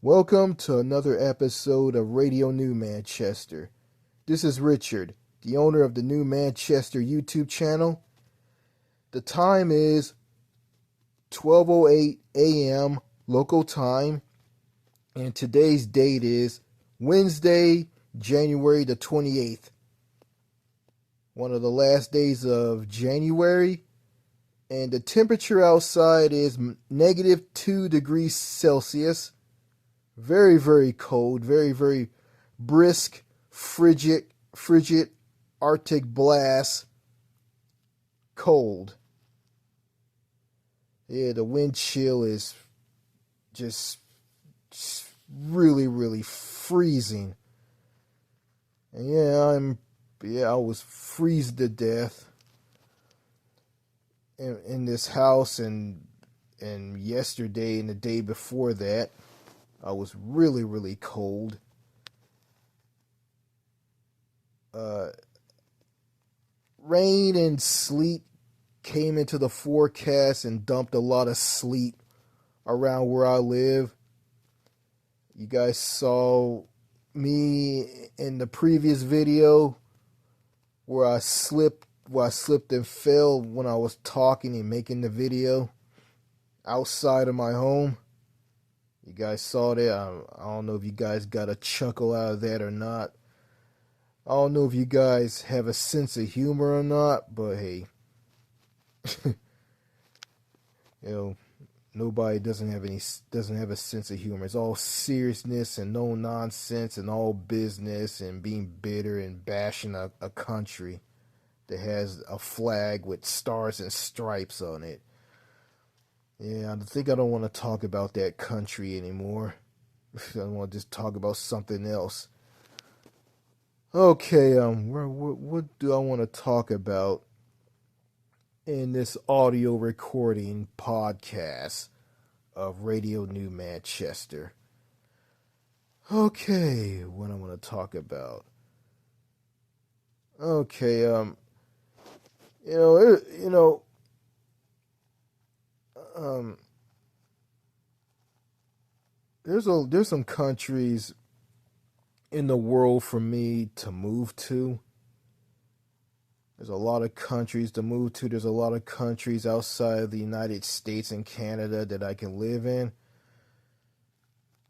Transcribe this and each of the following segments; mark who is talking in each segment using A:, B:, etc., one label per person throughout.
A: Welcome to another episode of Radio New Manchester. This is Richard, the owner of the New Manchester YouTube channel. The time is 12:08 a.m. local time, and today's date is Wednesday, January the 28th. One of the last days of January, and the temperature outside is -2 degrees Celsius. Very, very cold, very, very brisk, frigid Arctic blast cold. Yeah, the wind chill is just really, really freezing. And I was freezing to death in this house, and yesterday and the day before that. I was really, really cold. Rain and sleet came into the forecast and dumped a lot of sleet around where I live. You guys saw me in the previous video where I slipped and fell when I was talking and making the video outside of my home. You guys saw that. I don't know if you guys got a chuckle out of that or not. I don't know if you guys have a sense of humor or not, but hey, nobody doesn't have a sense of humor. It's all seriousness and no nonsense and all business and being bitter and bashing a country that has a flag with stars and stripes on it. Yeah, I think I don't want to talk about that country anymore. I want to just talk about something else. Okay, what do I want to talk about in this audio recording podcast of Radio New Manchester? Okay, what I want to talk about. Okay, there's some countries in the world for me to move to. There's a lot of countries to move to. There's a lot of countries outside of the United States and Canada that I can live in.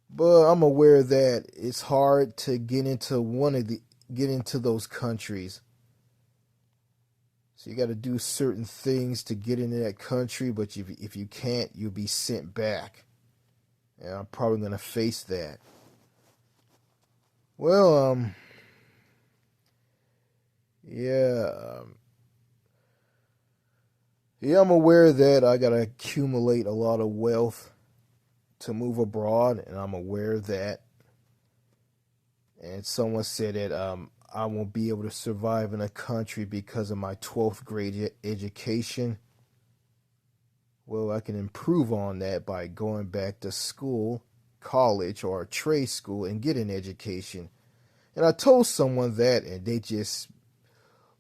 A: But I'm aware that it's hard to get into those countries. So you got to do certain things to get into that country, but if you can't, you'll be sent back. And I'm probably going to face that. Well, I'm aware that I got to accumulate a lot of wealth to move abroad, and I'm aware of that. And someone said that I won't be able to survive in a country because of my 12th grade education. Well, I can improve on that by going back to school, college, or a trade school and get an education. And I told someone that, and they just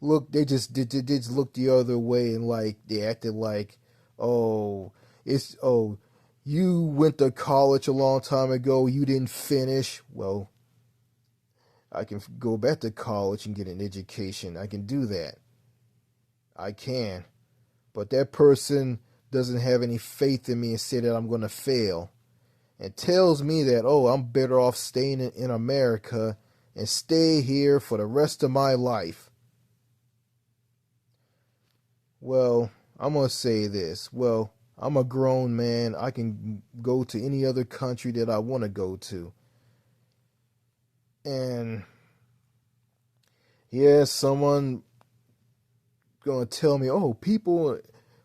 A: looked the other way, and they acted like, you went to college a long time ago, you didn't finish. Well, I can go back to college and get an education. I can do that. I can. But that person doesn't have any faith in me and say that I'm going to fail. And tells me that, I'm better off staying in America and stay here for the rest of my life. Well, I'm going to say this. Well, I'm a grown man. I can go to any other country that I want to go to. And yeah, someone going to tell me, people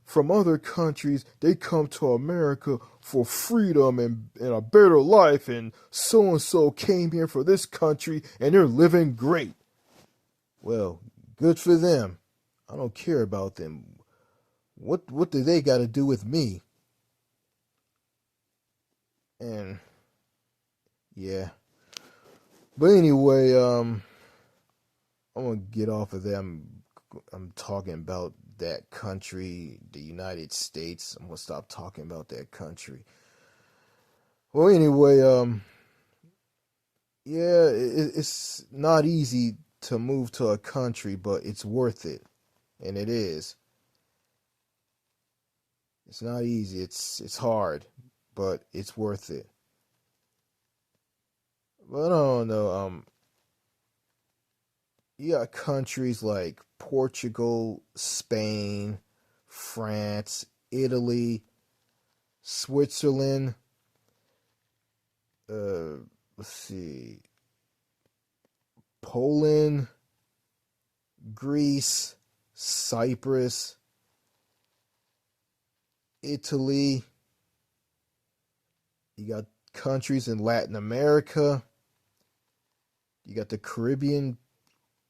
A: from other countries, they come to America for freedom and a better life, and so came here for this country and they're living great. Well, good for them. I don't care about them. What do they got to do with me? And yeah. But anyway, I'm gonna get off of that. I'm talking about that country, the United States. I'm gonna stop talking about that country. Well, anyway, yeah, it's not easy to move to a country, but it's worth it, and it is. It's not easy. It's hard, but it's worth it. But I don't know. You got countries like Portugal, Spain, France, Italy, Switzerland. Uh, let's see, Poland, Greece, Cyprus, Italy. You got countries in Latin America. You got the Caribbean.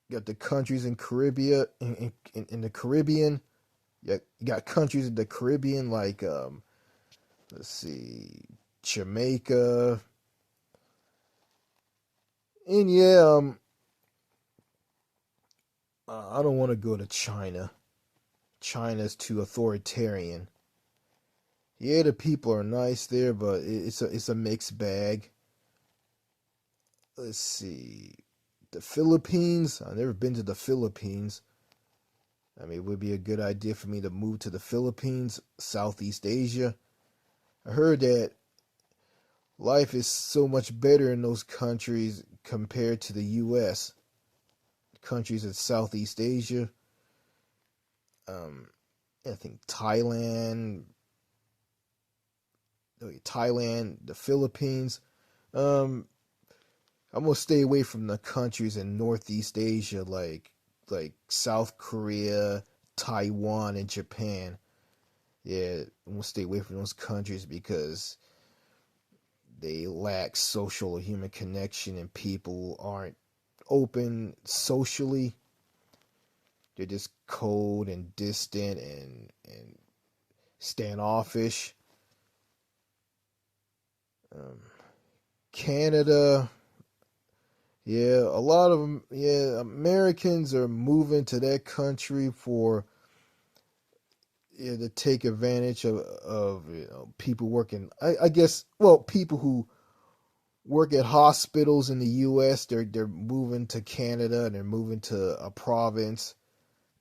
A: You got the countries in Caribbean in the Caribbean. You got countries in the Caribbean like let's see, Jamaica, and yeah, I don't want to go to China. China's too authoritarian. Yeah, the people are nice there, but it's a mixed bag. Let's see, the Philippines. I've never been to the Philippines. I mean, it would be a good idea for me to move to the Philippines, Southeast Asia. I heard that life is so much better in those countries compared to the U.S. Countries in Southeast Asia. Um, I think Thailand, the Philippines. Um, I'm gonna stay away from the countries in Northeast Asia like South Korea, Taiwan, and Japan. Yeah, I'm gonna stay away from those countries because they lack social or human connection, and people aren't open socially. They're just cold and distant and standoffish. Um, Canada, yeah, a lot of them, yeah, Americans are moving to that country for, yeah, to take advantage of people working. I guess, well, people who work at hospitals in the U.S. They're moving to Canada, and they're moving to a province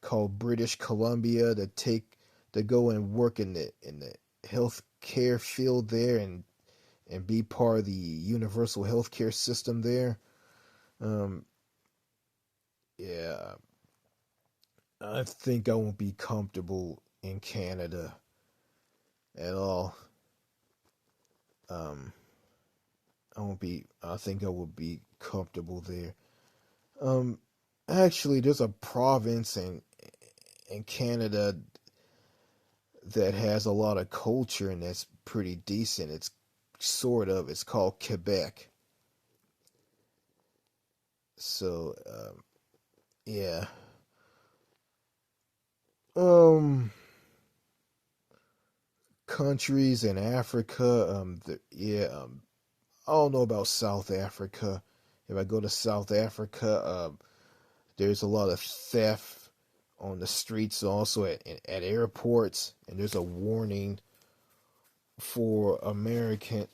A: called British Columbia to go and work in the healthcare field there, and be part of the universal healthcare system there. Um, yeah, I think I won't be comfortable in Canada at all. Um, I won't be. I think I will be comfortable there. Um, Actually, there's a province in Canada that has a lot of culture and that's pretty decent. It's sort of. It's called Quebec. So, yeah. Um, Countries in Africa. Yeah. I don't know about South Africa. If I go to South Africa, there's a lot of theft on the streets, also at airports, and there's a warning for Americans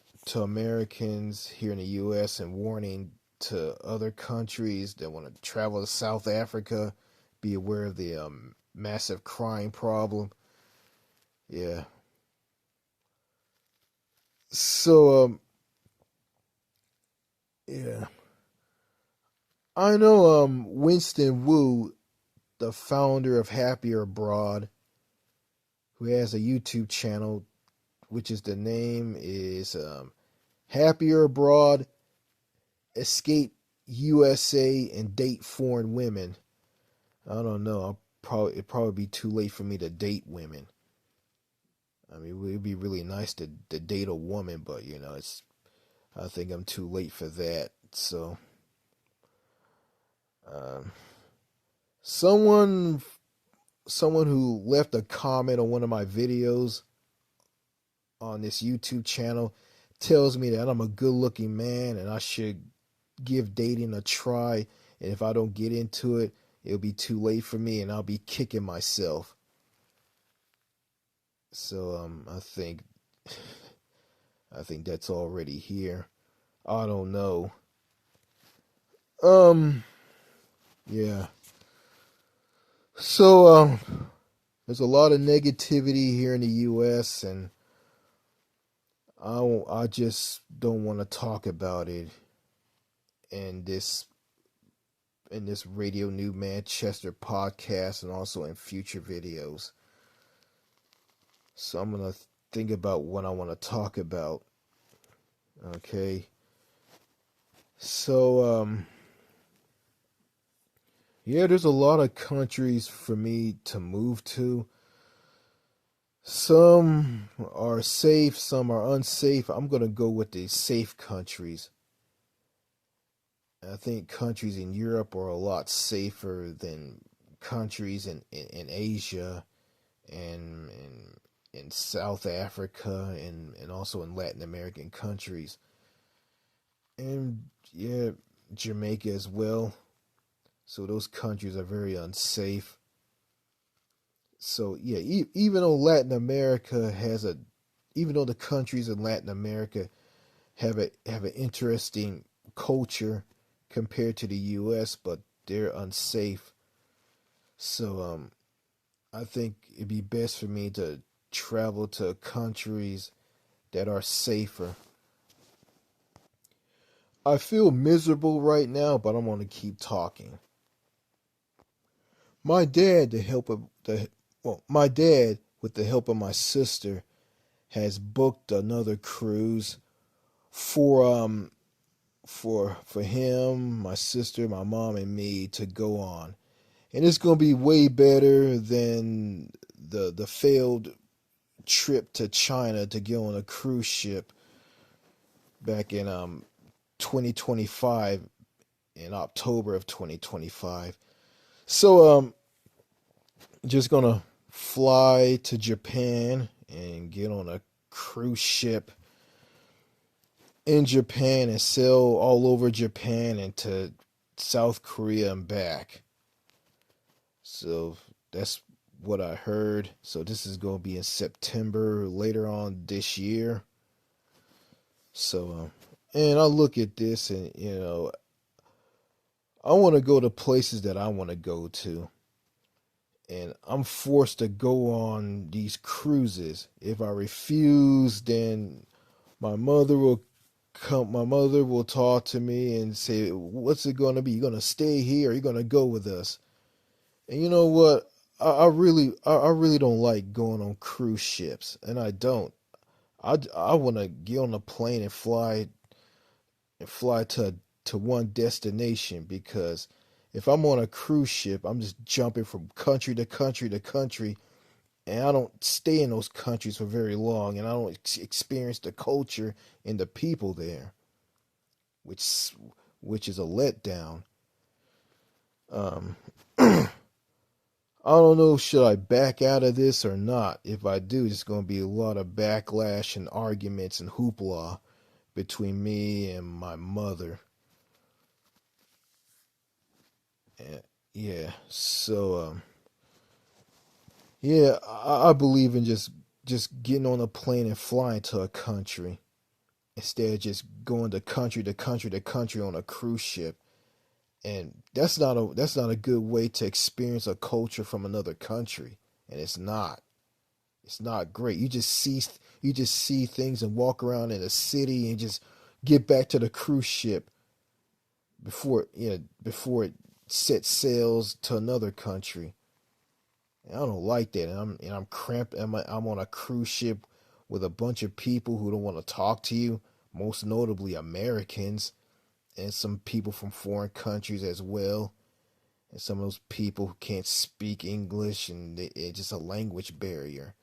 A: here in the U.S. and warning to other countries that want to travel to South Africa. Be aware of the massive crime problem. Yeah. So yeah, I know Winston Wu, the founder of Happier Abroad, who has a YouTube channel, which is the name is Happier Abroad, Escape USA, and Date Foreign Women. I don't know. It'd probably be too late for me to date women. I mean, it would be really nice to date a woman, but it's. I think I'm too late for that. So, um, someone someone who left a comment on one of my videos on this YouTube channel tells me that I'm a good-looking man and I should give dating a try. And if I don't get into it, it'll be too late for me, and I'll be kicking myself. So I think that's already here. I don't know. Um, yeah. So, there's a lot of negativity here in the U.S., and I just don't want to talk about it in this Radio New Manchester podcast and also in future videos. So I'm gonna think about what I want to talk about. Okay. So yeah, there's a lot of countries for me to move to. Some are safe, some are unsafe. I'm gonna go with the safe countries. I think countries in Europe are a lot safer than countries in Asia and in South Africa and also in Latin American countries. And yeah, Jamaica as well. So those countries are very unsafe. So yeah, even though even though the countries in Latin America have an interesting culture compared to the U.S., but they're unsafe. So I think it'd be best for me to travel to countries that are safer. I feel miserable right now, but I'm gonna keep talking. My dad, the help of the well, my dad, with the help of my sister, has booked another cruise for for him, my sister, my mom, and me to go on, and it's gonna be way better than the failed trip to China to get on a cruise ship back in 2025 in October of 2025. So just gonna fly to Japan and get on a cruise ship in Japan and sail all over Japan and to South Korea and back. So that's what I heard. So this is going to be in September later on this year. So and I look at this and I want to go to places that I want to go to. And I'm forced to go on these cruises. If I refuse, then my mother will my mother will talk to me and say, "What's it going to be? You going to stay here or you going to go with us?" And you know what? I really don't like going on cruise ships, and I don't. I want to get on a plane and fly to one destination, because if I'm on a cruise ship, I'm just jumping from country to country to country, and I don't stay in those countries for very long, and I don't experience the culture and the people there, which which is a letdown. Um, I don't know, should I back out of this or not? If I do, it's going to be a lot of backlash and arguments and hoopla between me and my mother. Yeah, so yeah, I believe in just getting on a plane and flying to a country instead of just going to country to country to country on a cruise ship. And that's not a good way to experience a culture from another country. And it's not great. You just see things and walk around in a city and just get back to the cruise ship before it sets sails to another country. And I don't like that. And I'm cramped. I'm on a cruise ship with a bunch of people who don't want to talk to you, most notably Americans and some people from foreign countries as well. And some of those people who can't speak English, and it's just a language barrier.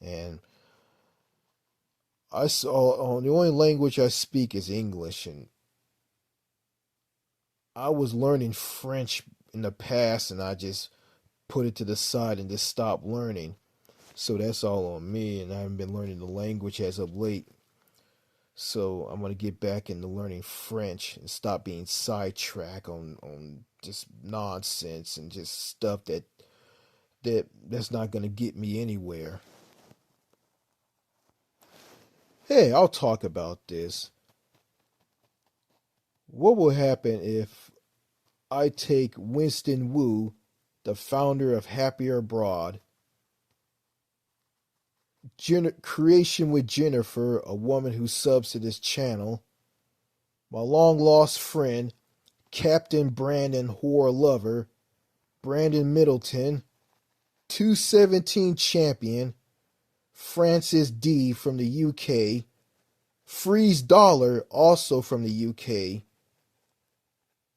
A: And I saw the only language I speak is English, and I was learning French in the past, and I just put it to the side and just stopped learning. So that's all on me, and I haven't been learning the language as of late. So I'm gonna get back into learning French and stop being sidetracked on just nonsense and just stuff that's not gonna get me anywhere. Hey, I'll talk about this. What will happen if I take Winston Wu, the founder of Happier Abroad, Creation with Jennifer, a woman who subs to this channel, my long lost friend, Captain Brandon Whore Lover, Brandon Middleton, 217 champion, Francis D from the UK, Freeze Dollar, also from the UK,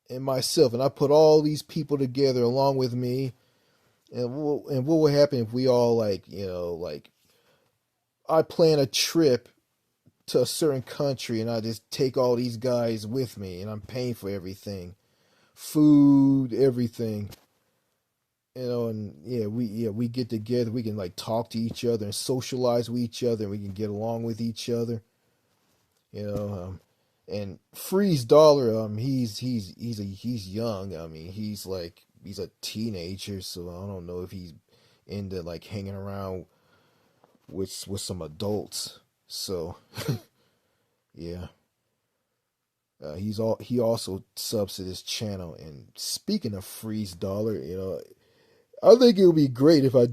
A: and myself. And I put all these people together along with me. And what will happen if we all, like, I plan a trip to a certain country and I just take all these guys with me and I'm paying for everything. Food, everything. And we get together, we can like talk to each other and socialize with each other and we can get along with each other. And Freeze Dollar, he's young. I mean, he's a teenager, so I don't know if he's into like hanging around with some adults. So yeah, he also subs to this channel. And speaking of Freeze Dollar, I think it would be great if I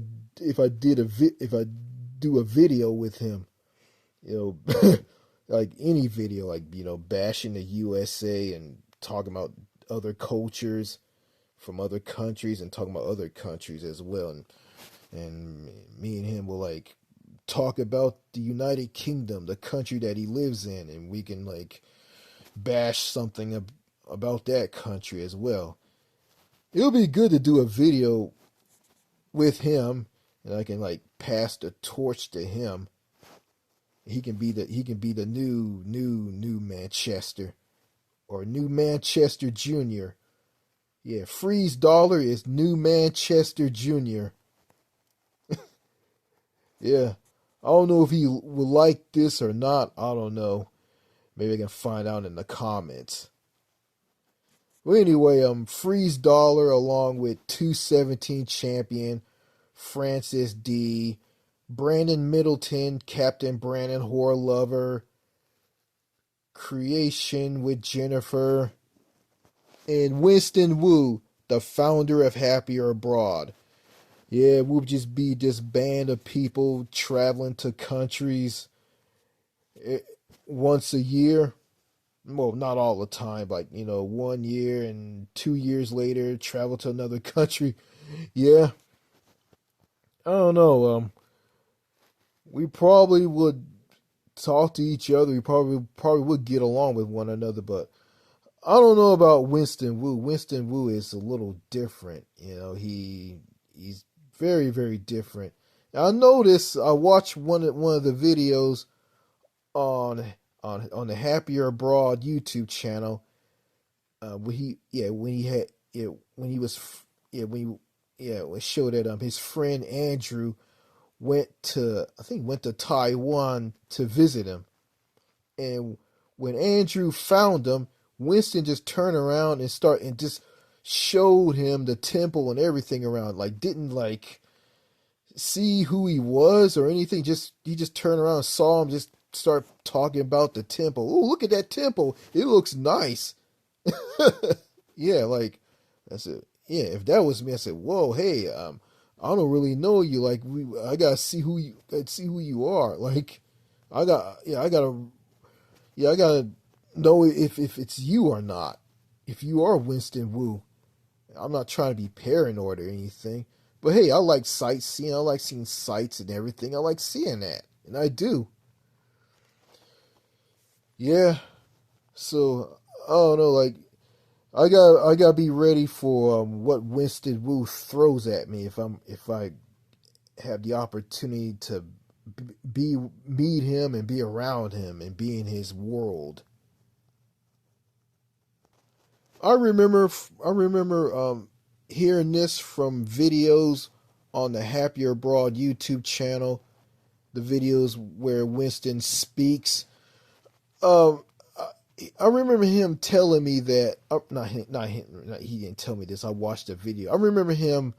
A: do a video with him. Like any video, like bashing the USA and talking about other cultures from other countries and talking about other countries as well. And me and him will like talk about the United Kingdom, the country that he lives in, and we can like bash something about that country as well. It'll be good to do a video with him, and I can like pass the torch to him. He can be the new Manchester, or New Manchester Jr. Yeah, Freeze Dollar is New Manchester Jr. Yeah, I don't know if he will like this or not. I don't know. Maybe I can find out in the comments. Well, anyway, Freeze Dollar along with 217 champion Francis D, Brandon Middleton, Captain Brandon Whore Lover, Creation with Jennifer, and Winston Wu, the founder of Happier Abroad. Yeah, we'll just be this band of people traveling to countries once a year. Well, not all the time, like, 1 year and 2 years later, travel to another country. Yeah. I don't know. We probably would talk to each other. We probably would get along with one another, but I don't know about Winston Wu. Winston Wu is a little different. He's very, very different. I noticed, I watched one of the videos on the Happier Abroad YouTube channel. When it showed that his friend Andrew went to Taiwan to visit him, and when Andrew found him, Winston just turned around and just showed him the temple and everything around. Like, didn't like see who he was or anything. He just turned around and saw him, just start talking about the temple. Oh, look at that temple. It looks nice. Yeah, like I said, yeah, if that was me, I said, whoa, hey, I don't really know you. Like, I gotta see who you are. Like, I gotta know if it's you or not. If you are Winston Wu. I'm not trying to be paranoid or anything, but hey, I like sightseeing. I like seeing sights and everything. I like seeing that, and I do. Yeah. So I don't know. Like, I gotta be ready for what Winston Wu throws at me if I have the opportunity to meet him and be around him and be in his world. I remember hearing this from videos on the Happier Abroad YouTube channel, the videos where Winston speaks. I remember him telling me that, he didn't tell me this. I watched the video. I remember him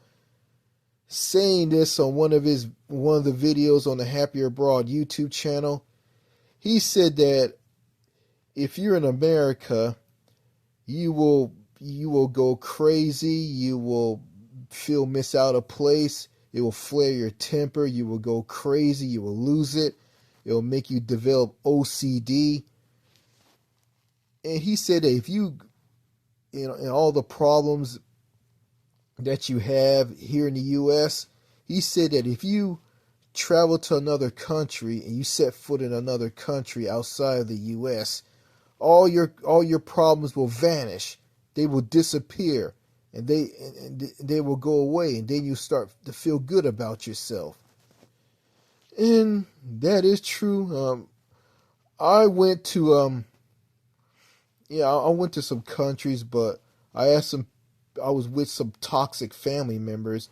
A: saying this on one of the videos on the Happier Abroad YouTube channel. He said that if you're in America, you will you will go crazy. You will feel miss out a place. It will flare your temper. You will go crazy. You will lose it. It will make you develop OCD. And he said that if you, and all the problems that you have here in the U.S., he said that if you travel to another country and you set foot in another country outside of the U.S., all your problems will vanish. They will disappear, and they will go away, and then you start to feel good about yourself. And that is true. I went to I went to some countries, but I was with some toxic family members,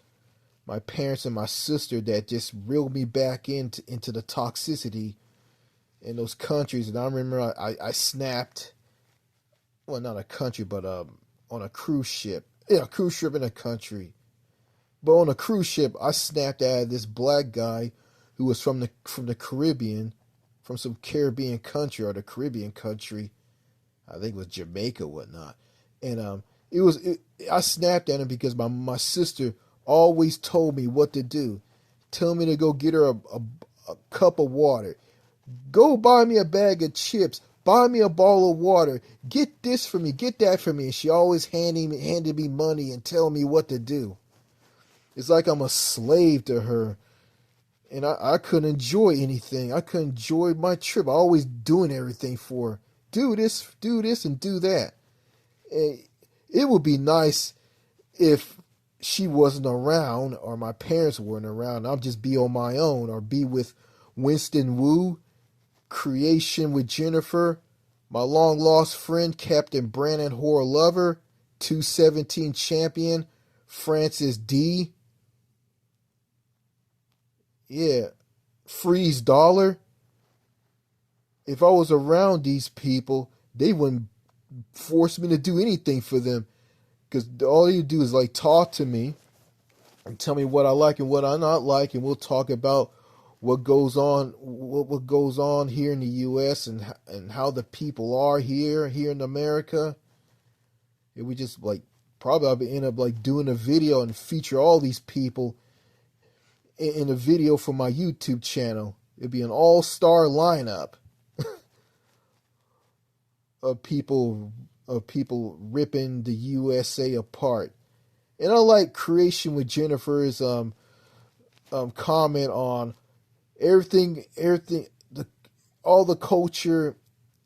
A: my parents and my sister, that just reeled me back into the toxicity in those countries. And I remember I snapped, well, not a country, but on a cruise ship. Yeah, a cruise ship in a country. But on a cruise ship, I snapped at this black guy who was from the Caribbean, from some Caribbean country, or the Caribbean country. I think it was Jamaica or whatnot. And I snapped at him because my sister always told me what to do. Tell me to go get her a cup of water. Go buy me a bag of chips. Buy me a bottle of water. Get this for me. Get that for me. And she always handed me money and telling me what to do. It's like I'm a slave to her. And I couldn't enjoy anything. I couldn't enjoy my trip. I always doing everything for her. Do this, and do that. And it would be nice if she wasn't around, or my parents weren't around. I'll just be on my own, or be with Winston Wu, Creation with Jennifer, my long lost friend Captain Brandon Hoare Lover, 217 champion Francis D. Yeah, Freeze Dollar. If I was around these people, they wouldn't force me to do anything for them, because all you do is like talk to me and tell me what I like and what I not like, and we'll talk about what goes on here in the U.S. and how the people are here in America. And we just like probably I'll end up like doing a video and feature all these people in a video for my YouTube channel. It'd be an all-star lineup of people ripping the USA apart. And I like Creation with Jennifer's comment on everything, all the culture,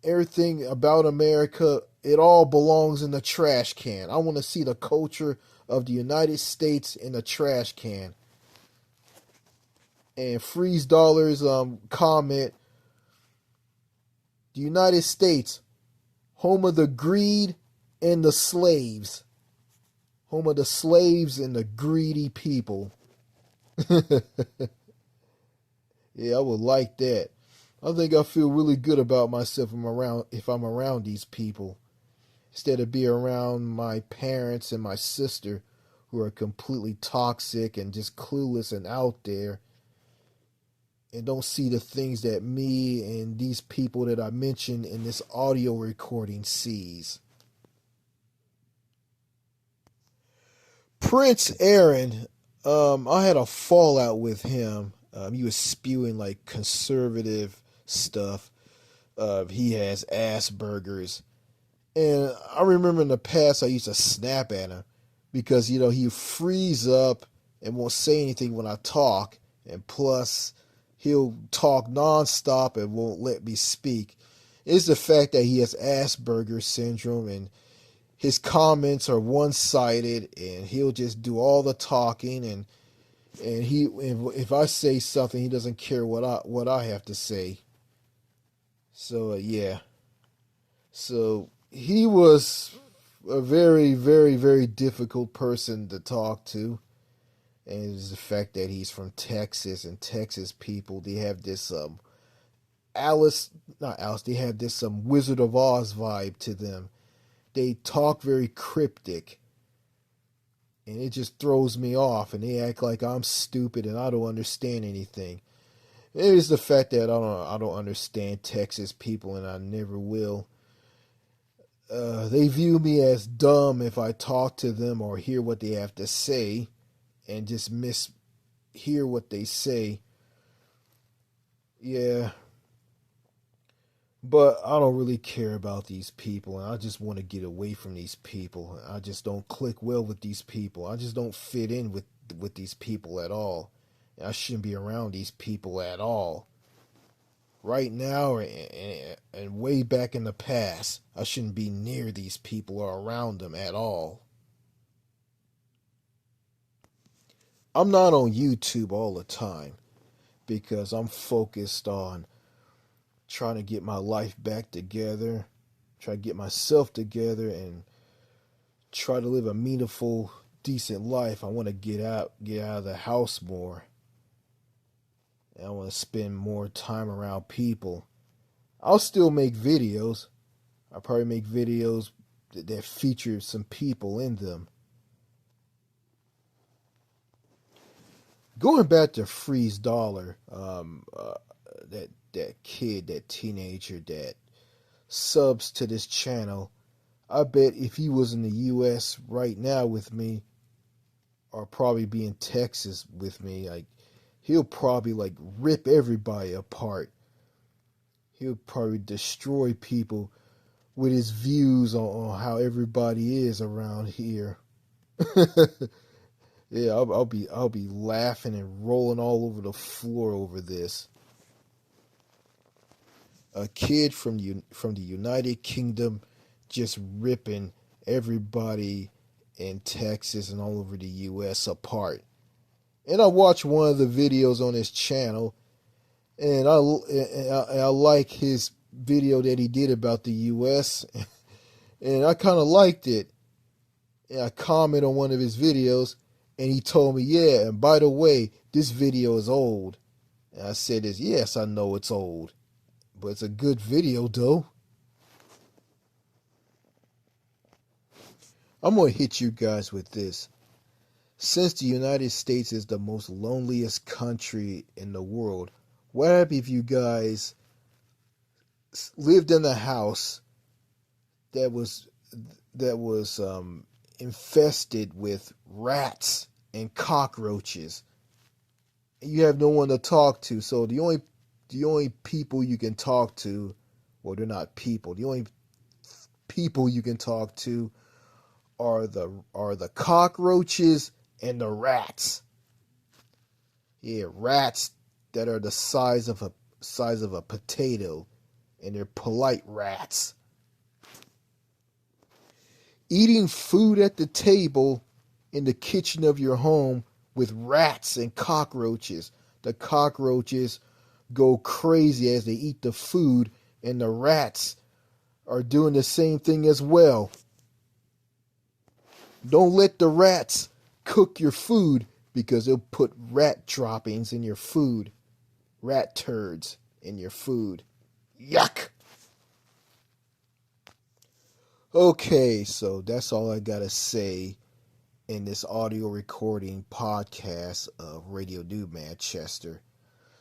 A: everything about America. It all belongs in the trash can. I want to see the culture of the United States in the trash can. And Freeze Dollar's comment: the United States, home of the greed and the slaves. Home of the slaves and the greedy people. Yeah, I would like that. I think I feel really good about myself if I'm around these people, instead of being around my parents and my sister, who are completely toxic and just clueless and out there, and don't see the things that me and these people that I mentioned in this audio recording sees. Prince Aaron, I had a fallout with him. He was spewing like conservative stuff. He has Asperger's. And I remember in the past I used to snap at him because, he freeze up and won't say anything when I talk. And plus, he'll talk nonstop and won't let me speak. It's the fact that he has Asperger's syndrome, and his comments are one-sided, and he'll just do all the talking, and if I say something, he doesn't care what I have to say. So yeah. So he was a very, very, very difficult person to talk to. And it's the fact that he's from Texas, and Texas people, they have this they have this Wizard of Oz vibe to them. They talk very cryptic, and it just throws me off, and they act like I'm stupid and I don't understand anything. It is the fact that I don't understand Texas people, and I never will. They view me as dumb if I talk to them or hear what they have to say and just mishear what they say. Yeah, but I don't really care about these people, and I just want to get away from these people. I just don't click well with these people. I just don't fit in with these people at all. I shouldn't be around these people at all. Right now and way back in the past, I shouldn't be near these people or around them at all. I'm not on YouTube all the time because I'm focused on trying to get my life back together, try to get myself together, and try to live a meaningful, decent life. I want to get out of the house more. And I want to spend more time around people. I'll still make videos. I'll probably make videos that feature some people in them. Going back to Freeze Dollar, that kid, that teenager that subs to this channel, I bet if he was in the U.S. right now with me, or probably be in Texas with me, like he'll probably like rip everybody apart. He'll probably destroy people with his views on how everybody is around here. Yeah, I'll be laughing and rolling all over the floor over this. A kid from the United Kingdom just ripping everybody in Texas and all over the U.S. apart. And I watched one of the videos on his channel, and I like his video that he did about the U.S. and I kind of liked it. And I commented on one of his videos, and he told me, "Yeah, and by the way, this video is old." And I said, "Yes, I know it's old, but it's a good video, though." I'm going to hit you guys with this. Since the United States is the most loneliest country in the world, what happened if you guys lived in a house that was infested with rats and cockroaches? You have no one to talk to, so the only people you can talk to, well, they're not people. The only people you can talk to are the cockroaches and the rats. Yeah, rats that are the size of a potato, and they're polite rats. Eating food at the table in the kitchen of your home with rats and cockroaches. The cockroaches go crazy as they eat the food, and the rats are doing the same thing as well. Don't let the rats cook your food because they'll put rat droppings in your food. Rat turds in your food. Yuck! Okay, so that's all I gotta say in this audio recording podcast of Radio New Manchester.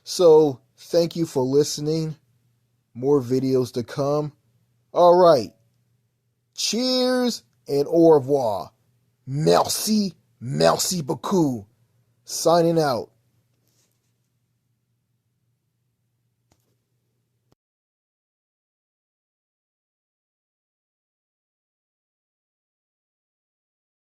A: So, thank you for listening. More videos to come. Alright. Cheers and au revoir. Merci beaucoup. Signing out.